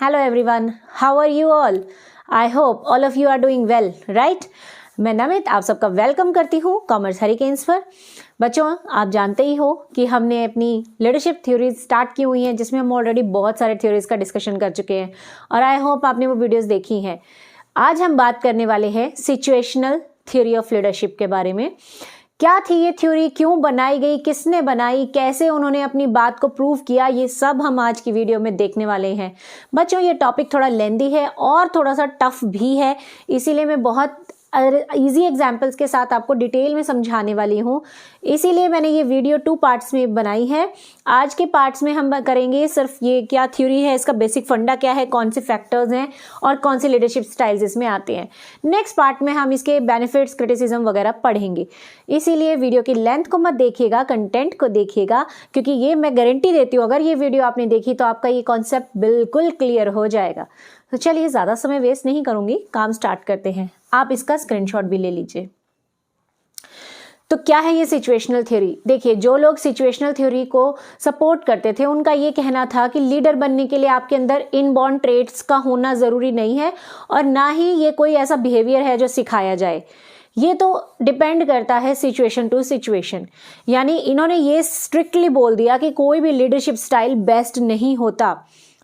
Hello everyone, how are you all? I hope all of you are doing well, right? मैं नमित आप सबका welcome करती हूँ commerce hurricanes पर। बच्चों, आप जानते ही हो कि हमने अपनी लीडरशिप थ्योरीज स्टार्ट की हुई हैं, जिसमें हम ऑलरेडी बहुत सारे थ्योरीज का डिस्कशन कर चुके हैं और आई होप आपने वो वीडियोस देखी हैं। आज हम बात करने वाले हैं सिचुएशनल थ्योरी ऑफ लीडरशिप के बारे में। क्या थी ये थ्योरी, क्यों बनाई गई, किसने बनाई, कैसे उन्होंने अपनी बात को प्रूव किया, ये सब हम आज की वीडियो में देखने वाले हैं। बच्चों, ये टॉपिक थोड़ा लेंदी है और थोड़ा सा टफ भी है, इसीलिए मैं बहुत इजी एग्जाम्पल्स के साथ आपको डिटेल में समझाने वाली हूँ। इसीलिए मैंने ये वीडियो 2 पार्ट्स में बनाई है। आज के पार्ट्स में हम करेंगे सिर्फ ये क्या थ्योरी है, इसका बेसिक फंडा क्या है, कौन से फैक्टर्स हैं और कौन से लीडरशिप स्टाइल्स इसमें आते हैं। नेक्स्ट पार्ट में हम इसके बेनिफिट्स, क्रिटिसिज्म वगैरह पढ़ेंगे। इसीलिए वीडियो की लेंथ को मत देखिएगा, कंटेंट को देखिएगा, क्योंकि ये मैं गारंटी देती हूँ अगर ये वीडियो आपने देखी तो आपका ये कॉन्सेप्ट बिल्कुल क्लियर हो जाएगा। तो चलिए ज़्यादा समय वेस्ट नहीं करूँगी, काम स्टार्ट करते हैं। आप इसका स्क्रीनशॉट भी ले लीजिए। तो क्या है ये सिचुएशनल थ्योरी? देखिए, जो लोग सिचुएशनल थ्योरी को सपोर्ट करते थे उनका ये कहना था कि लीडर बनने के लिए आपके अंदर इनबॉर्न ट्रेट्स का होना ज़रूरी नहीं है और ना ही ये कोई ऐसा बिहेवियर है जो सिखाया जाए। ये तो डिपेंड करता है सिचुएशन टू सिचुएशन। यानी इन्होंने ये स्ट्रिक्टली बोल दिया कि कोई भी लीडरशिप स्टाइल बेस्ट नहीं होता।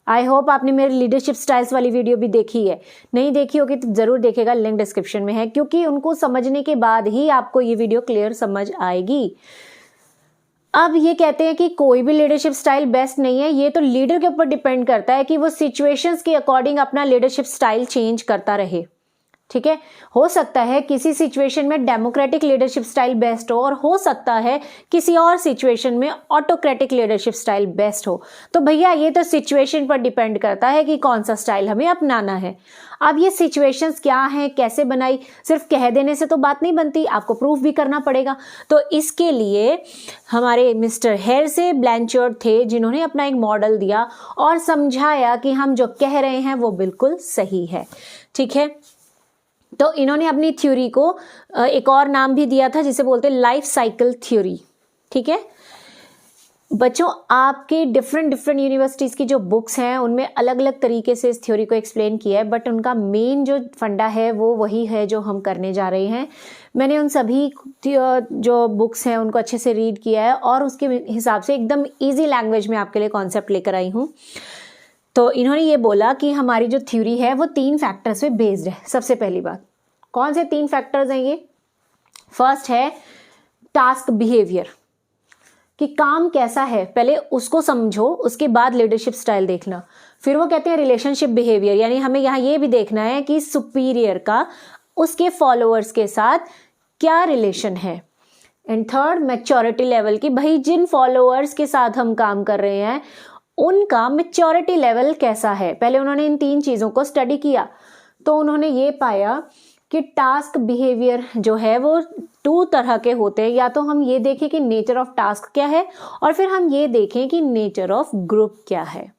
आई होप आपने मेरी लीडरशिप स्टाइल्स वाली वीडियो भी देखी है। नहीं देखी होगी तो ज़रूर देखेगा, लिंक डिस्क्रिप्शन में है, क्योंकि उनको समझने के बाद ही आपको ये वीडियो क्लियर समझ आएगी। अब ये कहते हैं कि कोई भी लीडरशिप स्टाइल बेस्ट नहीं है, ये तो लीडर के ऊपर डिपेंड करता है कि वो सिचुएशंस के अकॉर्डिंग अपना लीडरशिप स्टाइल चेंज करता रहे। ठीक है, हो सकता है किसी सिचुएशन में डेमोक्रेटिक लीडरशिप स्टाइल बेस्ट हो और हो सकता है किसी और सिचुएशन में ऑटोक्रेटिक लीडरशिप स्टाइल बेस्ट हो। तो भैया ये तो सिचुएशन पर डिपेंड करता है कि कौन सा स्टाइल हमें अपनाना है। अब ये सिचुएशंस क्या हैं, कैसे बनाई, सिर्फ कह देने से तो बात नहीं बनती, आपको प्रूफ भी करना पड़ेगा। तो इसके लिए हमारे मिस्टर हेर्जे ब्लैंचर्ड थे, जिन्होंने अपना एक मॉडल दिया और समझाया कि हम जो कह रहे हैं वो बिल्कुल सही है। ठीक है, तो इन्होंने अपनी थ्योरी को एक और नाम भी दिया था जिसे बोलते हैं लाइफ साइकिल थ्योरी। ठीक है बच्चों, आपके डिफरेंट यूनिवर्सिटीज़ की जो बुक्स हैं उनमें अलग अलग तरीके से इस थ्योरी को एक्सप्लेन किया है, बट उनका मेन जो फंडा है वो वही है जो हम करने जा रहे हैं। मैंने उन सभी जो बुक्स हैं उनको अच्छे से रीड किया है और उसके हिसाब से एकदम ईजी लैंग्वेज में आपके लिए कॉन्सेप्ट लेकर आई हूँ। तो इन्होंने ये बोला कि हमारी जो थ्योरी है वो 3 फैक्टर्स पे बेस्ड है। सबसे पहली बात, कौन से 3 फैक्टर्स हैं ये? फर्स्ट है टास्क बिहेवियर, कि काम कैसा है पहले उसको समझो, उसके बाद लीडरशिप स्टाइल देखना। फिर वो कहते हैं रिलेशनशिप बिहेवियर, यानी हमें यहाँ ये भी देखना है कि सुपीरियर का उसके फॉलोअर्स के साथ क्या रिलेशन है। एंड थर्ड, मैच्योरिटी लेवल, कि भाई जिन फॉलोअर्स के साथ हम काम कर रहे हैं उनका मैच्योरिटी लेवल कैसा है। पहले उन्होंने इन 3 चीज़ों को स्टडी किया तो उन्होंने ये पाया कि टास्क बिहेवियर जो है वो 2 तरह के होते हैं। या तो हम ये देखें कि नेचर ऑफ टास्क क्या है और फिर हम ये देखें कि नेचर ऑफ ग्रुप क्या है।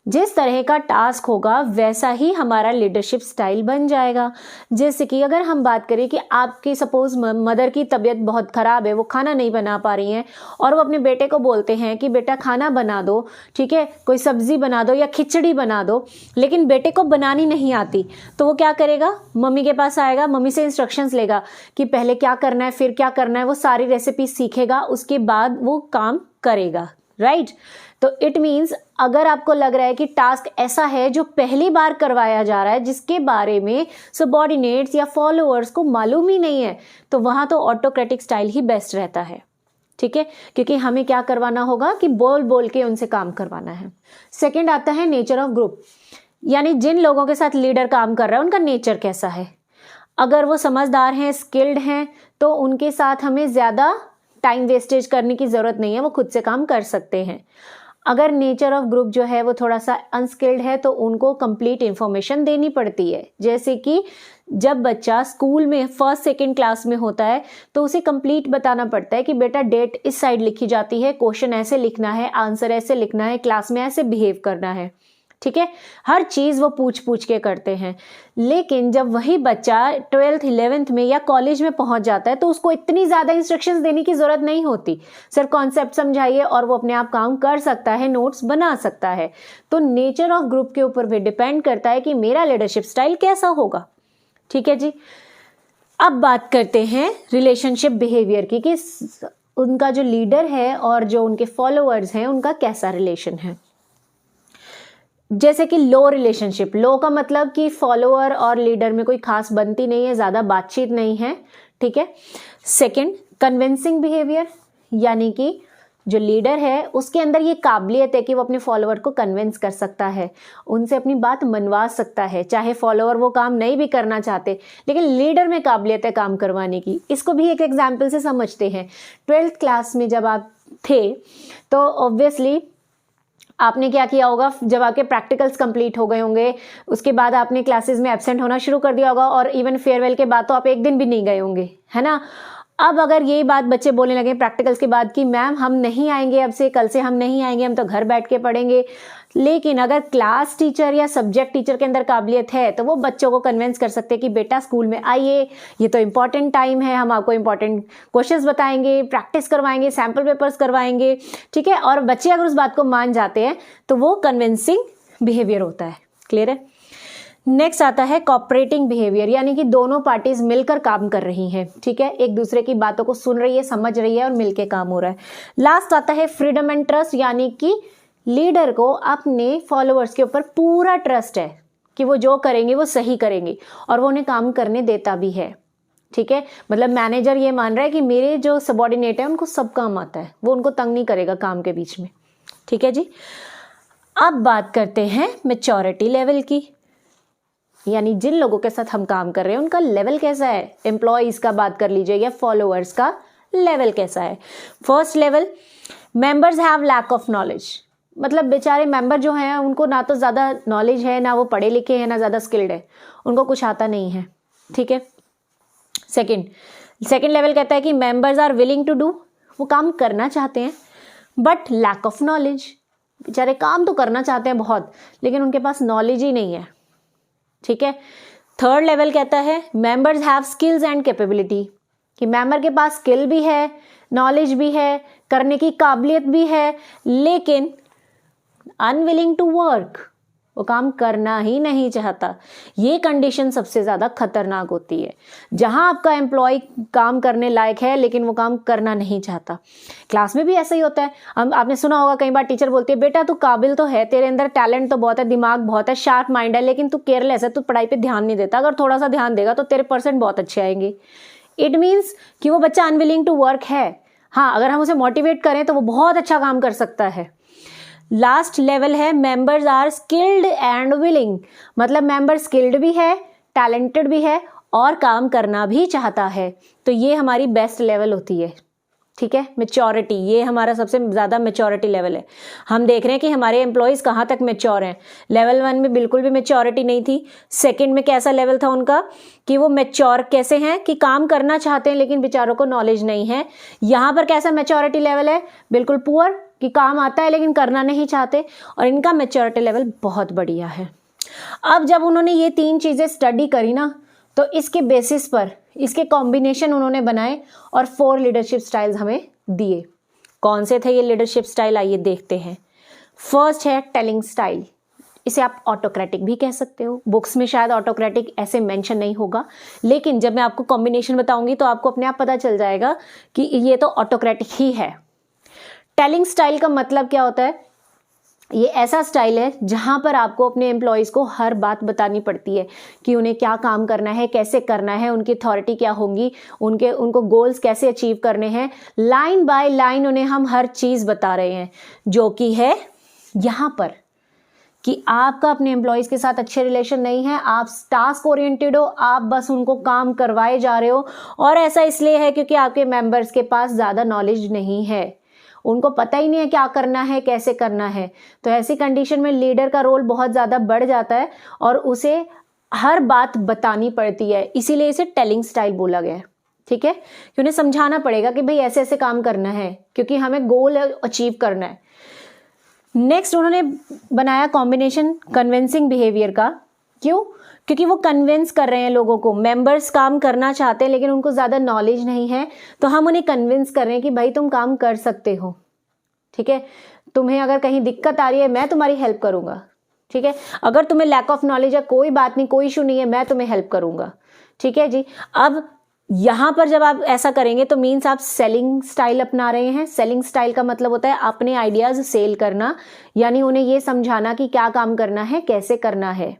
जिस तरह का टास्क होगा वैसा ही हमारा लीडरशिप स्टाइल बन जाएगा। जैसे कि अगर हम बात करें कि आपकी सपोज मदर की तबीयत बहुत ख़राब है, वो खाना नहीं बना पा रही हैं और वो अपने बेटे को बोलते हैं कि बेटा खाना बना दो, ठीक है, कोई सब्ज़ी बना दो या खिचड़ी बना दो, लेकिन बेटे को बनानी नहीं आती, तो वो क्या करेगा? मम्मी के पास आएगा, मम्मी से इंस्ट्रक्शंस लेगा कि पहले क्या करना है, फिर क्या करना है, वो सारी रेसिपी सीखेगा, उसके बाद वो काम करेगा। राइट? तो इट मीन्स अगर आपको लग रहा है कि टास्क ऐसा है जो पहली बार करवाया जा रहा है, जिसके बारे में सबऑर्डिनेट्स या फॉलोअर्स को मालूम ही नहीं है, तो वहाँ तो ऑटोक्रेटिक स्टाइल ही बेस्ट रहता है। ठीक है, क्योंकि हमें क्या करवाना होगा कि बोल बोल के उनसे काम करवाना है। सेकेंड आता है नेचर ऑफ ग्रुप, यानी जिन लोगों के साथ लीडर काम कर रहा है उनका नेचर कैसा है। अगर वो समझदार हैं, स्किल्ड हैं, तो उनके साथ हमें ज़्यादा टाइम वेस्टेज करने की ज़रूरत नहीं है, वो खुद से काम कर सकते हैं। अगर नेचर ऑफ ग्रुप जो है वो थोड़ा सा अनस्किल्ड है तो उनको कंप्लीट इन्फॉर्मेशन देनी पड़ती है। जैसे कि जब बच्चा स्कूल में 1st 2nd क्लास में होता है तो उसे कंप्लीट बताना पड़ता है कि बेटा डेट इस साइड लिखी जाती है, क्वेश्चन ऐसे लिखना है, आंसर ऐसे लिखना है, क्लास में ऐसे बिहेव करना है। ठीक है, हर चीज़ वो पूछ पूछ के करते हैं। लेकिन जब वही बच्चा 12th 11th में या कॉलेज में पहुंच जाता है तो उसको इतनी ज़्यादा इंस्ट्रक्शंस देने की ज़रूरत नहीं होती, सिर्फ कॉन्सेप्ट समझाइए और वो अपने आप काम कर सकता है, नोट्स बना सकता है। तो नेचर ऑफ ग्रुप के ऊपर भी डिपेंड करता है कि मेरा लीडरशिप स्टाइल कैसा होगा। ठीक है जी, अब बात करते हैं रिलेशनशिप बिहेवियर की कि उनका जो लीडर है और जो उनके फॉलोअर्स हैं उनका कैसा रिलेशन है। जैसे कि लो रिलेशनशिप, लो का मतलब कि फॉलोअर और लीडर में कोई खास बनती नहीं है, ज़्यादा बातचीत नहीं है। ठीक है। सेकंड, कन्विंसिंग बिहेवियर, यानी कि जो लीडर है उसके अंदर ये काबिलियत है कि वो अपने फॉलोअर को कन्विंस कर सकता है, उनसे अपनी बात मनवा सकता है, चाहे फॉलोअर वो काम नहीं भी करना चाहते, लेकिन लीडर में काबिलियत है काम करवाने की। इसको भी एक एग्जाम्पल से समझते हैं। 12th क्लास में जब आप थे तो ऑब्वियसली आपने क्या किया होगा, जब आपके प्रैक्टिकल्स कंप्लीट हो गए होंगे उसके बाद आपने क्लासेस में एब्सेंट होना शुरू कर दिया होगा, और इवन फेयरवेल के बाद तो आप एक दिन भी नहीं गए होंगे, है ना। अब अगर यही बात बच्चे बोलने लगे प्रैक्टिकल्स के बाद कि मैम हम नहीं आएंगे, अब से कल से हम नहीं आएंगे, हम तो घर बैठ के पढ़ेंगे, लेकिन अगर क्लास टीचर या सब्जेक्ट टीचर के अंदर काबिलियत है तो वो बच्चों को कन्विंस कर सकते हैं कि बेटा स्कूल में आइए, ये तो इम्पॉर्टेंट टाइम है, हम आपको इम्पॉर्टेंट क्वेश्चंस बताएंगे, प्रैक्टिस करवाएंगे, सैम्पल पेपर्स करवाएंगे। ठीक है, और बच्चे अगर उस बात को मान जाते हैं तो वो कन्विंसिंग बिहेवियर होता है। क्लियर है। नेक्स्ट आता है कोऑपरेटिंग बिहेवियर, यानी कि दोनों पार्टीज मिलकर काम कर रही हैं। ठीक है, एक दूसरे की बातों को सुन रही है, समझ रही है और मिलकर काम हो रहा है। लास्ट आता है फ्रीडम एंड ट्रस्ट, यानी कि लीडर को अपने फॉलोअर्स के ऊपर पूरा ट्रस्ट है कि वो जो करेंगे वो सही करेंगे और वो उन्हें काम करने देता भी है। ठीक है, मतलब मैनेजर ये मान रहा है कि मेरे जो सबॉर्डिनेट है उनको सब काम आता है, वो उनको तंग नहीं करेगा काम के बीच में। ठीक है जी, अब बात करते हैं मैच्योरिटी लेवल की, यानी जिन लोगों के साथ हम काम कर रहे हैं उनका लेवल कैसा है। एम्प्लॉयज का बात कर लीजिए या फॉलोअर्स का लेवल कैसा है। First level, members have lack of knowledge, मतलब बेचारे मेंबर जो हैं उनको ना तो ज़्यादा नॉलेज है, ना वो पढ़े लिखे हैं, ना ज़्यादा स्किल्ड है, उनको कुछ आता नहीं है। ठीक है। सेकंड लेवल कहता है कि members are willing to do, वो काम करना चाहते हैं बट लैक ऑफ नॉलेज, बेचारे काम तो करना चाहते हैं बहुत लेकिन उनके पास नॉलेज ही नहीं है। ठीक है। थर्ड लेवल कहता है members have skills and capability, कि मेंबर के पास स्किल भी है, नॉलेज भी है, करने की काबिलियत भी है, लेकिन अनविलिंग टू वर्क, वो काम करना ही नहीं चाहता। ये कंडीशन सबसे ज़्यादा खतरनाक होती है, जहां आपका एम्प्लॉय काम करने लायक है लेकिन वो काम करना नहीं चाहता। क्लास में भी ऐसा ही होता है। आपने सुना होगा कई बार टीचर बोलती है बेटा तू काबिल तो है, तेरे अंदर टैलेंट तो बहुत है, दिमाग बहुत है, शार्प माइंड है, लेकिन तू केयरलेस है, तू पढ़ाई पे ध्यान नहीं देता, अगर थोड़ा सा ध्यान देगा तो तेरे % बहुत अच्छे आएंगे। इट मीन्स कि वो बच्चा अनविलिंग टू वर्क है। हाँ, अगर हम उसे मोटिवेट करें तो वो बहुत अच्छा काम कर सकता है। लास्ट लेवल है members are skilled and willing, मतलब मेंबर स्किल्ड भी है, टैलेंटेड भी है और काम करना भी चाहता है। तो ये हमारी बेस्ट लेवल होती है। ठीक है, मैच्योरिटी, ये हमारा सबसे ज़्यादा मैच्योरिटी लेवल है। हम देख रहे हैं कि हमारे एम्प्लॉयज़ कहाँ तक मैच्योर हैं। लेवल 1 में बिल्कुल भी मैच्योरिटी नहीं थी। सेकंड में कैसा लेवल था उनका कि वो मैच्योर कैसे हैं कि काम करना चाहते हैं लेकिन बेचारों को नॉलेज नहीं है। यहाँ पर कैसा मैच्योरिटी लेवल है, बिल्कुल पुअर, कि काम आता है लेकिन करना नहीं चाहते, और इनका मैच्योरिटी लेवल बहुत बढ़िया है। अब जब उन्होंने ये 3 चीज़ें स्टडी करी ना, तो इसके बेसिस पर इसके कॉम्बिनेशन उन्होंने बनाए और 4 लीडरशिप स्टाइल्स हमें दिए। कौन से थे ये लीडरशिप स्टाइल, आइए देखते हैं। फर्स्ट है टेलिंग स्टाइल, इसे आप ऑटोक्रेटिक भी कह सकते हो। बुक्स में शायद ऑटोक्रेटिक ऐसे मेंशन नहीं होगा, लेकिन जब मैं आपको कॉम्बिनेशन बताऊंगी तो आपको अपने आप पता चल जाएगा कि ये तो ऑटोक्रेटिक ही है। टेलिंग स्टाइल का मतलब क्या होता है, ये ऐसा स्टाइल है जहां पर आपको अपने एम्प्लॉयज़ को हर बात बतानी पड़ती है कि उन्हें क्या काम करना है, कैसे करना है, उनकी अथॉरिटी क्या होंगी, उनको गोल्स कैसे अचीव करने हैं। लाइन बाय लाइन उन्हें हम हर चीज़ बता रहे हैं, जो कि है यहाँ पर कि आपका अपने एम्प्लॉयज़ के साथ अच्छे रिलेशन नहीं है, आप टास्क ओरिएंटेड हो, आप बस उनको काम करवाए जा रहे हो। और ऐसा इसलिए है क्योंकि आपके मेंबर्स के पास ज़्यादा नॉलेज नहीं है, उनको पता ही नहीं है क्या करना है, कैसे करना है। तो ऐसी कंडीशन में लीडर का रोल बहुत ज़्यादा बढ़ जाता है और उसे हर बात बतानी पड़ती है, इसीलिए इसे टेलिंग स्टाइल बोला गया है। ठीक है, कि उन्हें समझाना पड़ेगा कि भाई ऐसे ऐसे काम करना है क्योंकि हमें गोल अचीव करना है। नेक्स्ट उन्होंने बनाया कॉम्बिनेशन कन्विंसिंग बिहेवियर का। क्यों? क्योंकि वो कन्विंस कर रहे हैं लोगों को, मेंबर्स काम करना चाहते हैं लेकिन उनको ज़्यादा नॉलेज नहीं है, तो हम उन्हें कन्विंस कर रहे हैं कि भाई तुम काम कर सकते हो, ठीक है, तुम्हें अगर कहीं दिक्कत आ रही है मैं तुम्हारी हेल्प करूंगा, ठीक है, अगर तुम्हें लैक ऑफ नॉलेज है कोई बात नहीं, कोई इशू नहीं है, मैं तुम्हें हेल्प करूंगा, ठीक है जी। अब यहाँ पर जब आप ऐसा करेंगे तो मीन्स आप सेलिंग स्टाइल अपना रहे हैं। सेलिंग स्टाइल का मतलब होता है अपने आइडियाज सेल करना, यानी उन्हें ये समझाना कि क्या काम करना है, कैसे करना है,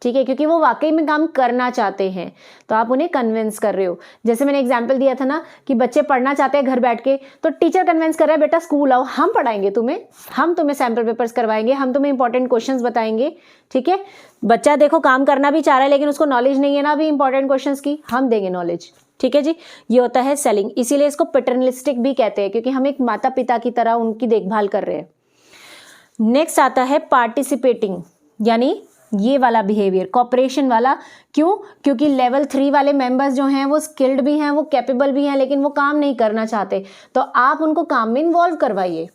ठीक है, क्योंकि वो वाकई में काम करना चाहते हैं, तो आप उन्हें कन्विंस कर रहे हो। जैसे मैंने एग्जांपल दिया था ना कि बच्चे पढ़ना चाहते हैं घर बैठ के, तो टीचर कन्विंस कर रहा है बेटा स्कूल आओ, हम पढ़ाएंगे तुम्हें, हम तुम्हें सैम्पल पेपर्स करवाएंगे, हम तुम्हें इंपॉर्टेंट क्वेश्चंस बताएंगे, ठीक है। बच्चा देखो काम करना भी चाह रहा है लेकिन उसको नॉलेज नहीं है ना अभी इंपॉर्टेंट क्वेश्चंस की, हम देंगे नॉलेज, ठीक है जी। ये होता है सेलिंग, इसीलिए इसको पैटर्नलिस्टिक भी कहते हैं, क्योंकि हम एक माता पिता की तरह उनकी देखभाल कर रहे हैं। नेक्स्ट आता है पार्टिसिपेटिंग, यानी ये वाला बिहेवियर, कॉपरेशन वाला। क्यों? क्योंकि लेवल 3 वाले मेंबर्स जो हैं वो स्किल्ड भी हैं, वो कैपेबल भी हैं, लेकिन वो काम नहीं करना चाहते, तो आप उनको काम में इन्वॉल्व करवाइए,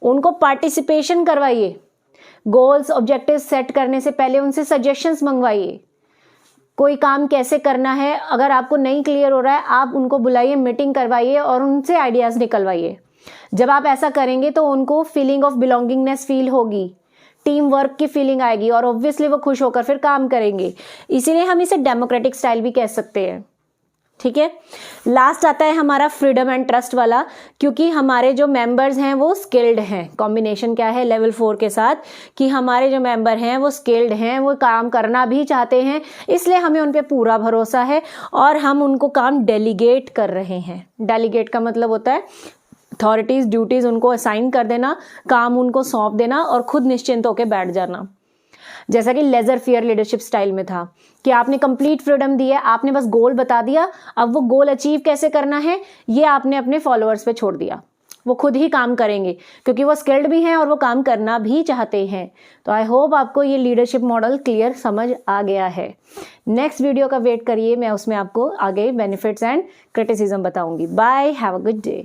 उनको पार्टिसिपेशन करवाइए, गोल्स ऑब्जेक्टिव सेट करने से पहले उनसे सजेशंस मंगवाइए, कोई काम कैसे करना है अगर आपको नहीं क्लियर हो रहा है आप उनको बुलाइए, मीटिंग करवाइए और उनसे आइडियाज निकलवाइए। जब आप ऐसा करेंगे तो उनको फीलिंग ऑफ बिलोंगिंगनेस फील होगी, टीम वर्क की फीलिंग आएगी और ऑब्वियसली वो खुश होकर फिर काम करेंगे, इसीलिए हम इसे डेमोक्रेटिक स्टाइल भी कह सकते हैं, ठीक है। लास्ट आता है हमारा फ्रीडम एंड ट्रस्ट वाला, क्योंकि हमारे जो मेंबर्स हैं वो स्किल्ड हैं। कॉम्बिनेशन क्या है लेवल 4 के साथ कि हमारे जो मेंबर हैं वो स्किल्ड हैं, वो काम करना भी चाहते हैं, इसलिए हमें उन पे पूरा भरोसा है और हम उनको काम डेलीगेट कर रहे हैं। डेलीगेट का मतलब होता है अथॉरिटीज ड्यूटीज उनको असाइन कर देना, काम उनको सौंप देना और खुद निश्चिंत होकर बैठ जाना। जैसा कि लेजर फेयर लीडरशिप स्टाइल में था कि आपने कंप्लीट फ्रीडम दी है, आपने बस गोल बता दिया, अब वो गोल अचीव कैसे करना है ये आपने अपने फॉलोअर्स पे छोड़ दिया, वो खुद ही काम करेंगे क्योंकि वो स्किल्ड भी हैं और वो काम करना भी चाहते हैं। तो आई होप आपको ये लीडरशिप मॉडल क्लियर समझ आ गया है। नेक्स्ट वीडियो का वेट करिए, मैं उसमें आपको आगे बेनिफिट्स एंड क्रिटिसिज्म बताऊंगी। Bye, have a good day.